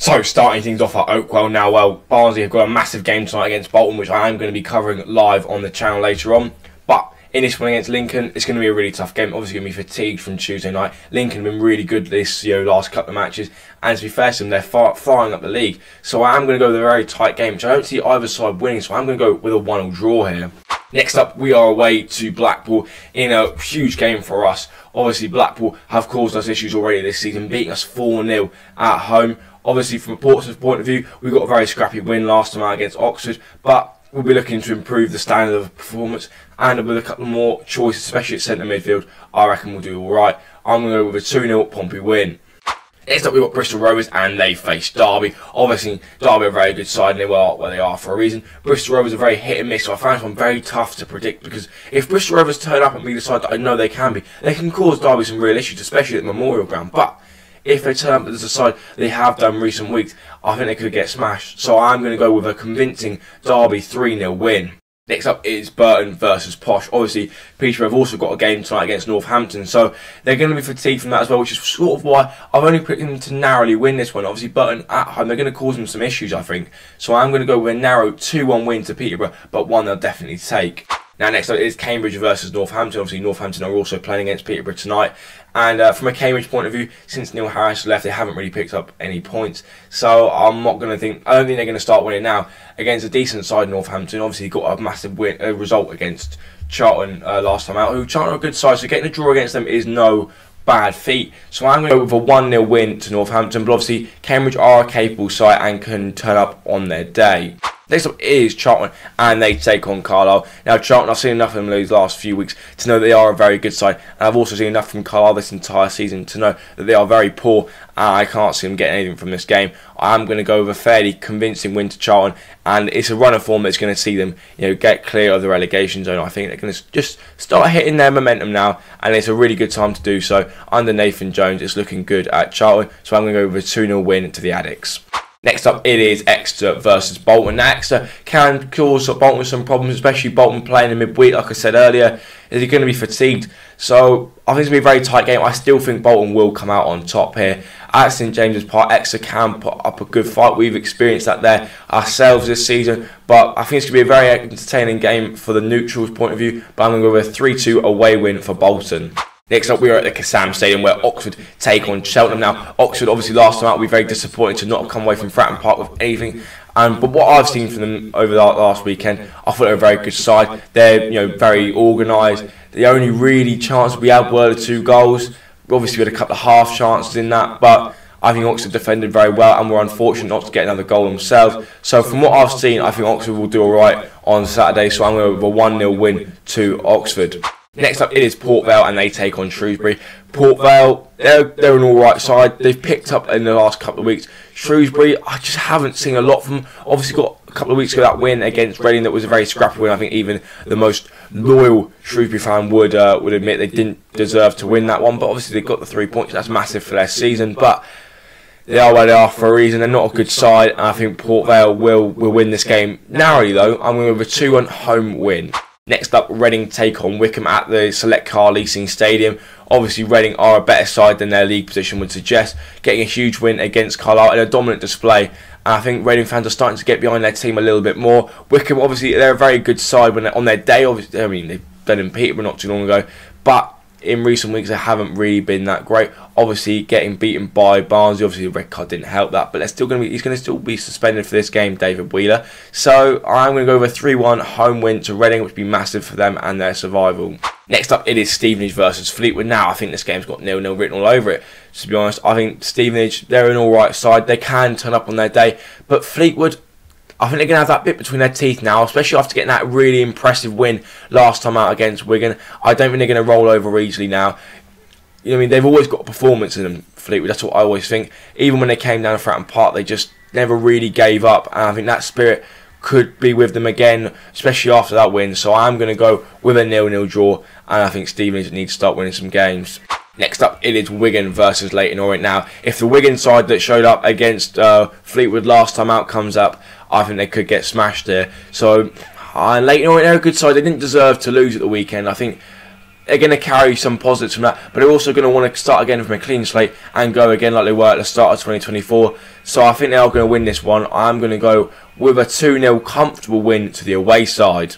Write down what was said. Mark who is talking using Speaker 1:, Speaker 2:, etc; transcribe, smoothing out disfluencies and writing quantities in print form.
Speaker 1: So, starting things off at Oakwell now, well, Barnsley have got a massive game tonight against Bolton, which I am going to be covering live on the channel later on. But in this one against Lincoln, it's going to be a really tough game. Obviously, going to be fatigued from Tuesday night. Lincoln have been really good this last couple of matches, and to be fair to them, they're flying up the league. So I am going to go with a very tight game, which I don't see either side winning. So I'm going to go with a 1-1 draw here. Next up, we are away to Blackpool in a huge game for us. Obviously, Blackpool have caused us issues already this season, beating us 4-0 at home. Obviously, from a Portsmouth point of view, we got a very scrappy win last time out against Oxford, but we'll be looking to improve the standard of performance, and with a couple more choices, especially at centre midfield, I reckon we'll do alright. I'm going to go with a 2-0 Pompey win. Next up, we've got Bristol Rovers, and they face Derby. Obviously, Derby are a very good side, and they are where they are for a reason. Bristol Rovers are very hit and miss, so I find this one very tough to predict, because if Bristol Rovers turn up and be the side that I know they can be, they can cause Derby some real issues, especially at the Memorial Ground. But if they turn up as a side they have done recent weeks, I think they could get smashed. So I'm going to go with a convincing Derby 3-0 win. Next up is Burton versus Posh. Obviously, Peterborough have also got a game tonight against Northampton, so they're going to be fatigued from that as well, which is sort of why I've only picked them to narrowly win this one. Obviously, Burton at home, they're going to cause them some issues, I think. So I'm going to go with a narrow 2-1 win to Peterborough, but one they'll definitely take. Now, next up is Cambridge versus Northampton. Obviously, Northampton are also playing against Peterborough tonight. And from a Cambridge point of view, since Neil Harris left, they haven't really picked up any points. So I don't think they're going to start winning now against a decent side, Northampton. Obviously, got a massive result against Charlton last time out. Charlton are a good side, so getting a draw against them is no bad feat. So I'm going to go with a 1-0 win to Northampton. But obviously, Cambridge are a capable side and can turn up on their day. Next up is Charlton, and they take on Carlisle. Now, Charlton, I've seen enough of them these last few weeks to know they are a very good side, and I've also seen enough from Carlisle this entire season to know that they are very poor, and I can't see them getting anything from this game. I'm going to go with a fairly convincing win to Charlton, and it's a run of form that's going to see them, get clear of the relegation zone. I think they're going to just start hitting their momentum now, and it's a really good time to do so. Under Nathan Jones, it's looking good at Charlton, so I'm going to go with a 2-0 win to the Addicts. Next up, it is Exeter versus Bolton. Now, Exeter can cause Bolton some problems, especially Bolton playing in midweek, like I said earlier. Is he going to be fatigued? So I think it's going to be a very tight game. I still think Bolton will come out on top here. At St James's Park, Exeter can put up a good fight. We've experienced that there ourselves this season. But I think it's going to be a very entertaining game for the neutrals' point of view. But I'm going to go with a 3-2 away win for Bolton. Next up, we are at the Kassam Stadium where Oxford take on Cheltenham. Now, Oxford, obviously, last time out, we were very disappointed to not have come away from Fratton Park with anything. But what I've seen from them over the last weekend, I thought they were a very good side. They're very organised. The only really chance we had were the 2 goals. Obviously, we had a couple of half chances in that, but I think Oxford defended very well and were unfortunate not to get another goal themselves. So from what I've seen, I think Oxford will do alright on Saturday. So I'm going with a 1-0 win to Oxford. Next up, it is Port Vale, and they take on Shrewsbury. Port Vale, they're an alright side. They've picked up in the last couple of weeks. Shrewsbury, I just haven't seen a lot from them. Obviously, got a couple of weeks ago that win against Reading that was a very scrappy win. I think even the most loyal Shrewsbury fan would admit they didn't deserve to win that one. But obviously, they got the 3 points. That's massive for their season. But they are where they are for a reason. They're not a good side, and I think Port Vale will win this game narrowly. Though I'm going with a 2-1 home win. Next up, Reading take on Wycombe at the Select Car Leasing Stadium. Obviously, Reading are a better side than their league position would suggest, getting a huge win against Carlisle in a dominant display. And I think Reading fans are starting to get behind their team a little bit more. Wycombe, obviously, they're a very good side when they're on their day. Obviously, I mean, they've done in Peterborough not too long ago, but in recent weeks they haven't really been that great. Obviously, getting beaten by Barnsley, obviously the red card didn't help that, but he's going to still be suspended for this game, David Wheeler. So I'm going to go with a 3-1 home win to Reading, which would be massive for them and their survival. Next up, it is Stevenage versus Fleetwood. Now, I think this game's got 0-0 written all over it. To be honest, I think Stevenage, they're an alright side. They can turn up on their day, but Fleetwood, I think they're going to have that bit between their teeth now, especially after getting that really impressive win last time out against Wigan. I don't think they're going to roll over easily now. They've always got a performance in them, Fleetwood. That's what I always think. Even when they came down to Fratton Park, they just never really gave up. And I think that spirit could be with them again, especially after that win. So I'm going to go with a 0-0 draw, and I think Stevenage need to start winning some games. Next up, it is Wigan versus Leyton Orient. Now, if the Wigan side that showed up against Fleetwood last time out comes up, I think they could get smashed there. So, Leyton Orient, they're a good side. They didn't deserve to lose at the weekend. I think they're going to carry some positives from that, but they're also going to want to start again from a clean slate and go again like they were at the start of 2024. So I think they are going to win this one. I'm going to go with a 2-0 comfortable win to the away side.